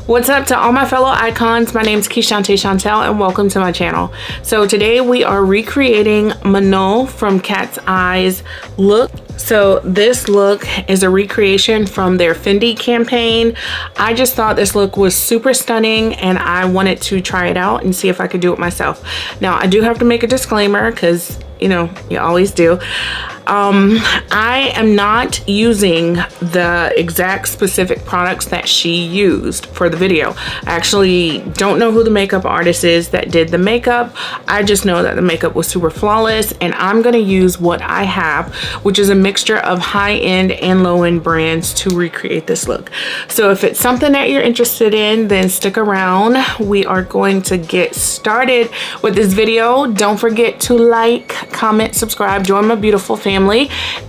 What's up to all my fellow icons? My name is Keshante Chantel and welcome to my channel. So today we are recreating Manon from Cat's Eyes look. So this look is a recreation from their Fendi campaign. I just thought this look was super stunning and I wanted to try it out and see if I could do it myself. Now I do have to make a disclaimer because you know, you always do. I am not using the exact specific products that she used for the video. I actually don't know who the makeup artist is that did the makeup. I just know that the makeup was super flawless and I'm gonna use what I have, which is a mixture of high-end and low-end brands to recreate this look. So if it's something that you're interested in, then stick around. We are going to get started with this video. Don't forget to like, comment, subscribe, join my beautiful family.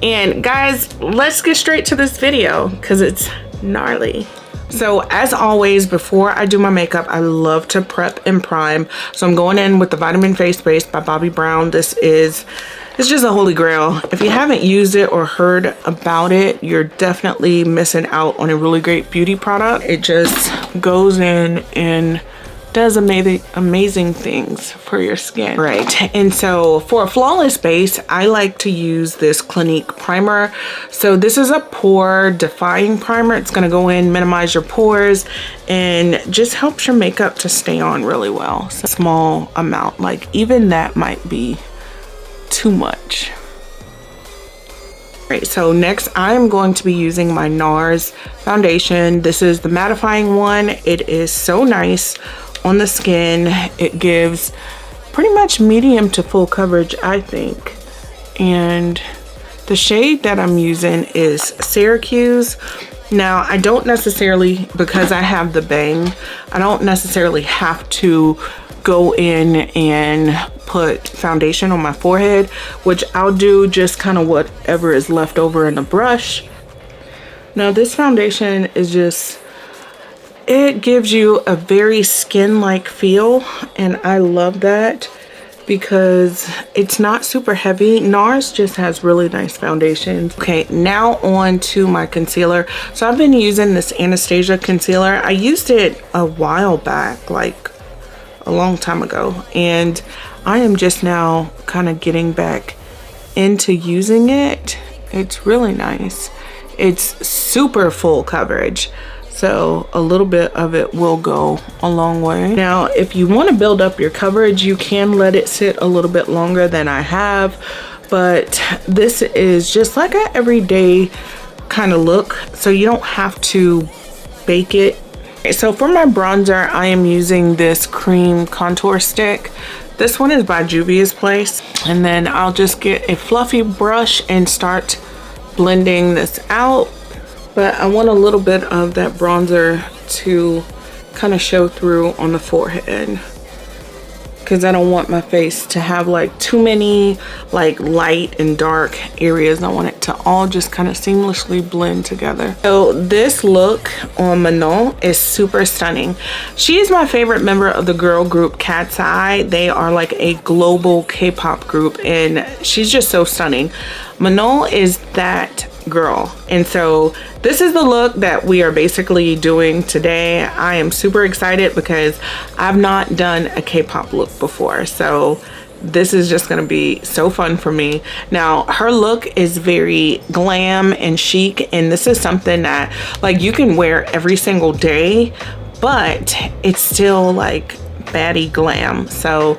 And guys, let's get straight to this video because it's gnarly. So as always, before I do my makeup, I love to prep and prime. So I'm going in with the Vitamin Face Base by Bobbi Brown. It's just a holy grail. If you haven't used it or heard about it, you're definitely missing out on a really great beauty product. It just goes in and does amazing things for your skin, right? And so for a flawless base, I like to use this Clinique primer. So this is a pore defying primer. It's gonna go in, minimize your pores, and just helps your makeup to stay on really well. So small amount, like even that might be too much. Right, so next I'm going to be using my NARS foundation. This is the mattifying one. It is so nice on the skin. It gives pretty much medium to full coverage, I think. And the shade that I'm using is Syracuse. Now I don't necessarily, because I have the bang, I don't necessarily have to go in and put foundation on my forehead, which I'll do just kind of whatever is left over in the brush. Now this foundation is just, it gives you a very skin-like feel, and I love that because it's not super heavy. NARS just has really nice foundations. Okay, now on to my concealer. So I've been using this Anastasia concealer. I used it a while back, like a long time ago, and I am just now kind of getting back into using it. It's really nice. It's super full coverage. So a little bit of it will go a long way. Now, if you want to build up your coverage, you can let it sit a little bit longer than I have, but this is just like an everyday kind of look, so you don't have to bake it. So for my bronzer, I am using this cream contour stick. This one is by Juvia's Place, and then I'll just get a fluffy brush and start blending this out. But I want a little bit of that bronzer to kind of show through on the forehead because I don't want my face to have like too many like light and dark areas. I want it to all just kind of seamlessly blend together. So this look on Manon is super stunning. She is my favorite member of the girl group Cat's Eye. They are like a global K-pop group and she's just so stunning. Manon is that girl, and so this is the look that we are basically doing today. I am super excited because I've not done a K-pop look before, so this is just gonna be so fun for me. Now her look is very glam and chic, and this is something that like you can wear every single day, but it's still like baddie glam. So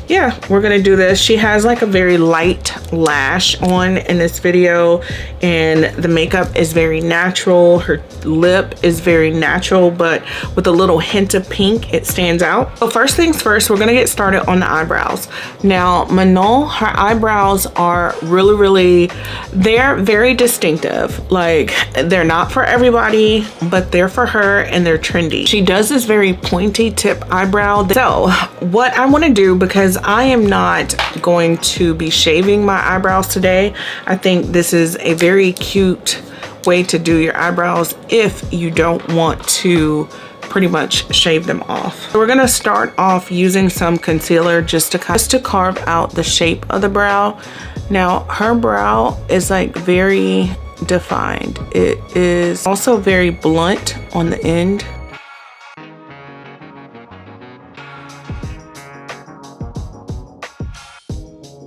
yeah, we're gonna do this. She has like a very light lash on in this video, and the makeup is very natural. Her lip is very natural, but with a little hint of pink, it stands out. So first things first, we're gonna get started on the eyebrows. Now Manon, her eyebrows are really, they're very distinctive. Like they're not for everybody, but they're for her and they're trendy. She does this very pointy tip eyebrow. So what I wanna do, because I am not going to be shaving my eyebrows today, I think this is a very cute way to do your eyebrows if you don't want to pretty much shave them off. So we're gonna start off using some concealer just to carve out the shape of the brow. Now her brow is like very defined. It is also very blunt on the end.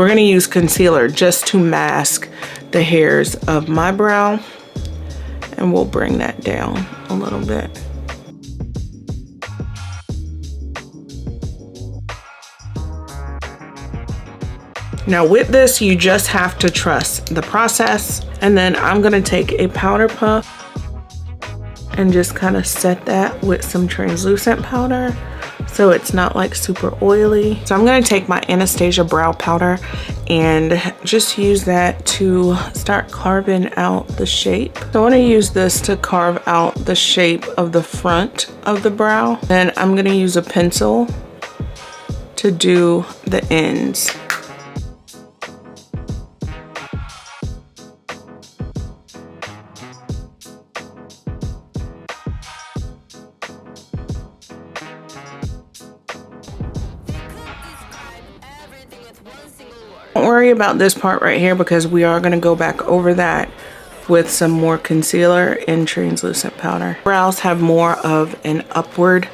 We're gonna use concealer just to mask the hairs of my brow, and we'll bring that down a little bit. Now with this, you just have to trust the process. And then I'm gonna take a powder puff and just kind of set that with some translucent powder so it's not like super oily. So I'm gonna take my Anastasia brow powder and just use that to start carving out the shape. So I wanna use this to carve out the shape of the front of the brow. Then I'm gonna use a pencil to do the ends. Don't worry about this part right here because we are going to go back over that with some more concealer and translucent powder. Brows have more of an upward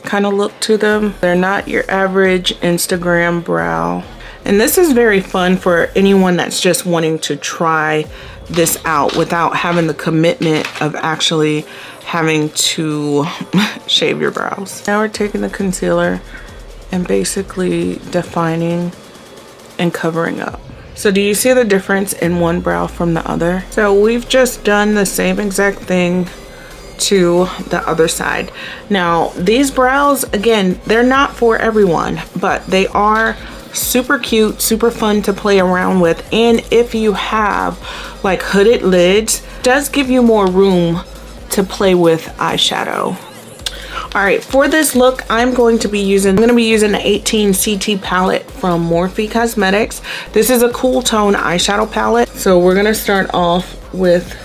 kind of look to them. They're not your average Instagram brow. And this is very fun for anyone that's just wanting to try this out without having the commitment of actually having to shave your brows. Now we're taking the concealer and basically defining and covering up. So do you see the difference in one brow from the other? So we've just done the same exact thing to the other side. Now these brows, again, they're not for everyone, but they are super cute, super fun to play around with. And if you have like hooded lids, it does give you more room to play with eyeshadow. All right, for this look, I'm going to be using the 18 CT palette from Morphe Cosmetics. This is a cool tone eyeshadow palette. So we're gonna start off with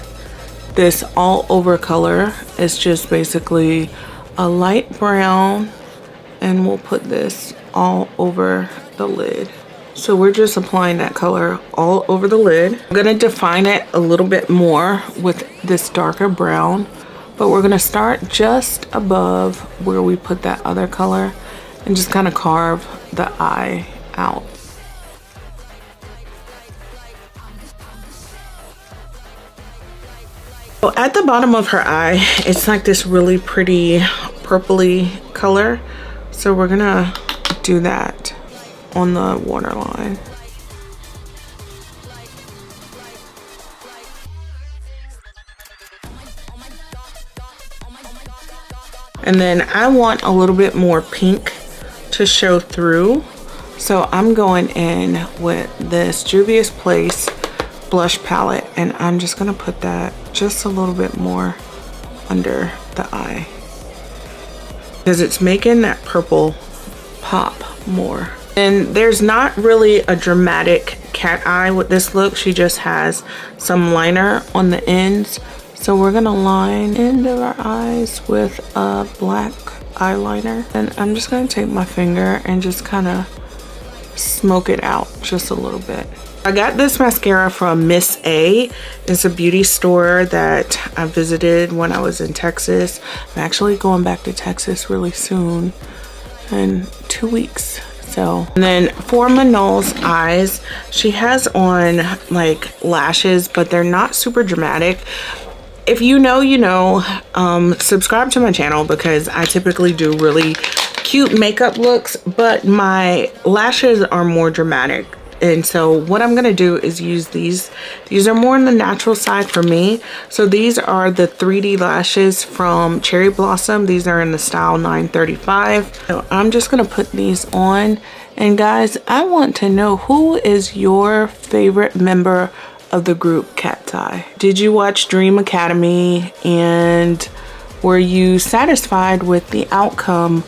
this all over color. It's just basically a light brown, and we'll put this all over the lid. So we're just applying that color all over the lid. I'm gonna define it a little bit more with this darker brown. But we're gonna start just above where we put that other color and just kind of carve the eye out. So at the bottom of her eye, it's like this really pretty purpley color. So we're gonna do that on the waterline. And then I want a little bit more pink to show through. So I'm going in with this Juvia's Place blush palette, and I'm just gonna put that just a little bit more under the eye because it's making that purple pop more. And there's not really a dramatic cat eye with this look. She just has some liner on the ends. So we're gonna line into our eyes with a black eyeliner. And I'm just gonna take my finger and just kind of smoke it out just a little bit. I got this mascara from Miss A. It's a beauty store that I visited when I was in Texas. I'm actually going back to Texas really soon, in 2 weeks. So, and then for Manon's eyes, she has on like lashes, but they're not super dramatic. If you know, you know. Subscribe to my channel because I typically do really cute makeup looks, but my lashes are more dramatic. And so what I'm gonna do is use these. These are more on the natural side for me. So these are the 3D lashes from Cherry Blossom. These are in the style 935. So I'm just gonna put these on. And guys, I want to know, who is your favorite member of the group Cat's Eye? Did you watch Dream Academy, and were you satisfied with the outcome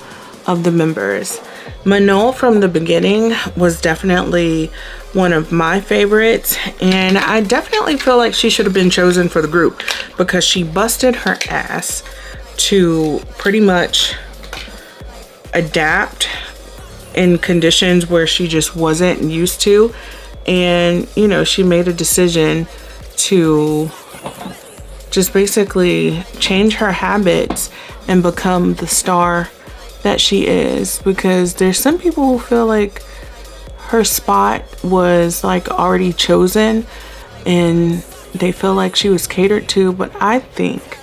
of the members? Manon from the beginning was definitely one of my favorites, and I definitely feel like she should have been chosen for the group because she busted her ass to pretty much adapt in conditions where she just wasn't used to. And you know, she made a decision to just basically change her habits and become the star that she is, because there's some people who feel like her spot was like already chosen and they feel like she was catered to, but I think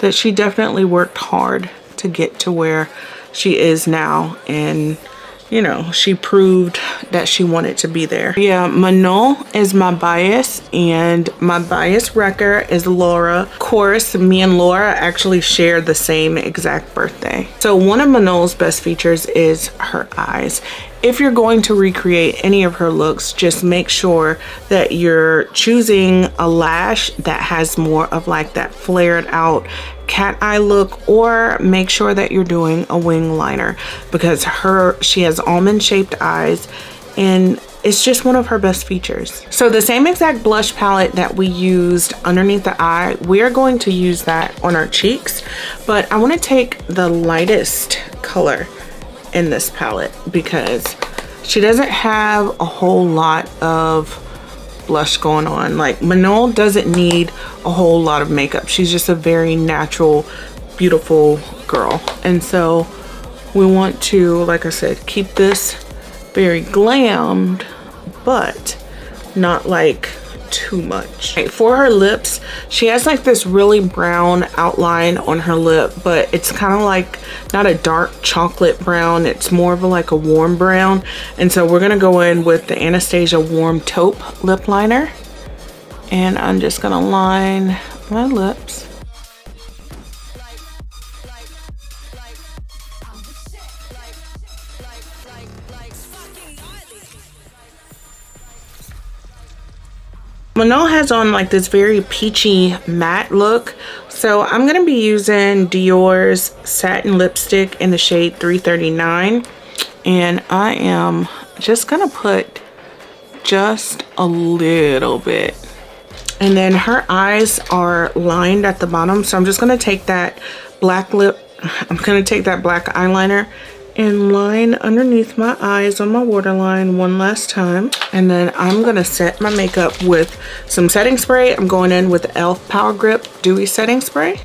that she definitely worked hard to get to where she is now, and you know, she proved that she wanted to be there. Yeah, Manon is my bias, and my bias wrecker is Laura. Of course, me and Laura actually share the same exact birthday. So one of Manon's best features is her eyes. If you're going to recreate any of her looks, just make sure that you're choosing a lash that has more of like that flared out cat eye look, or make sure that you're doing a wing liner, because she has almond shaped eyes and it's just one of her best features. So the same exact blush palette that we used underneath the eye, we are going to use that on our cheeks, but I want to take the lightest color in this palette because she doesn't have a whole lot of blush going on. Like Manon doesn't need a whole lot of makeup. She's just a very natural, beautiful girl. And so we want to, like I said, keep this very glammed, but not like too much. Okay, for her lips, she has like this really brown outline on her lip, but it's kind of like not a dark chocolate brown, it's more of like a warm brown. And so we're gonna go in with the Anastasia Warm Taupe lip liner, and I'm just gonna line my lips. Manon has on like this very peachy matte look, so I'm gonna be using Dior's satin lipstick in the shade 339, and I am just gonna put just a little bit. And then her eyes are lined at the bottom, so I'm just gonna take that black eyeliner and line underneath my eyes on my waterline one last time. And then I'm gonna set my makeup with some setting spray. I'm going in with e.l.f. Power Grip Dewy Setting Spray.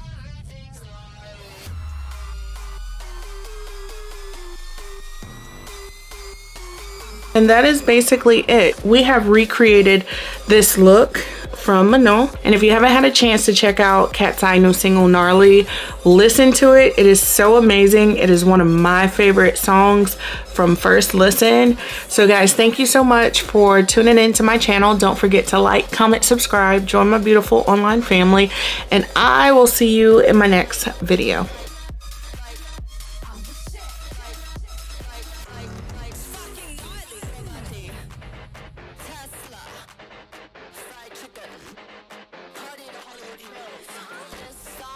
And that is basically it. We have recreated this look from Manon. And if you haven't had a chance to check out Cat's Eye new single Gnarly, listen to it. It is so amazing. It is one of my favorite songs from first listen. So guys, thank you so much for tuning into my channel. Don't forget to like, comment, subscribe, join my beautiful online family, and I will see you in my next video.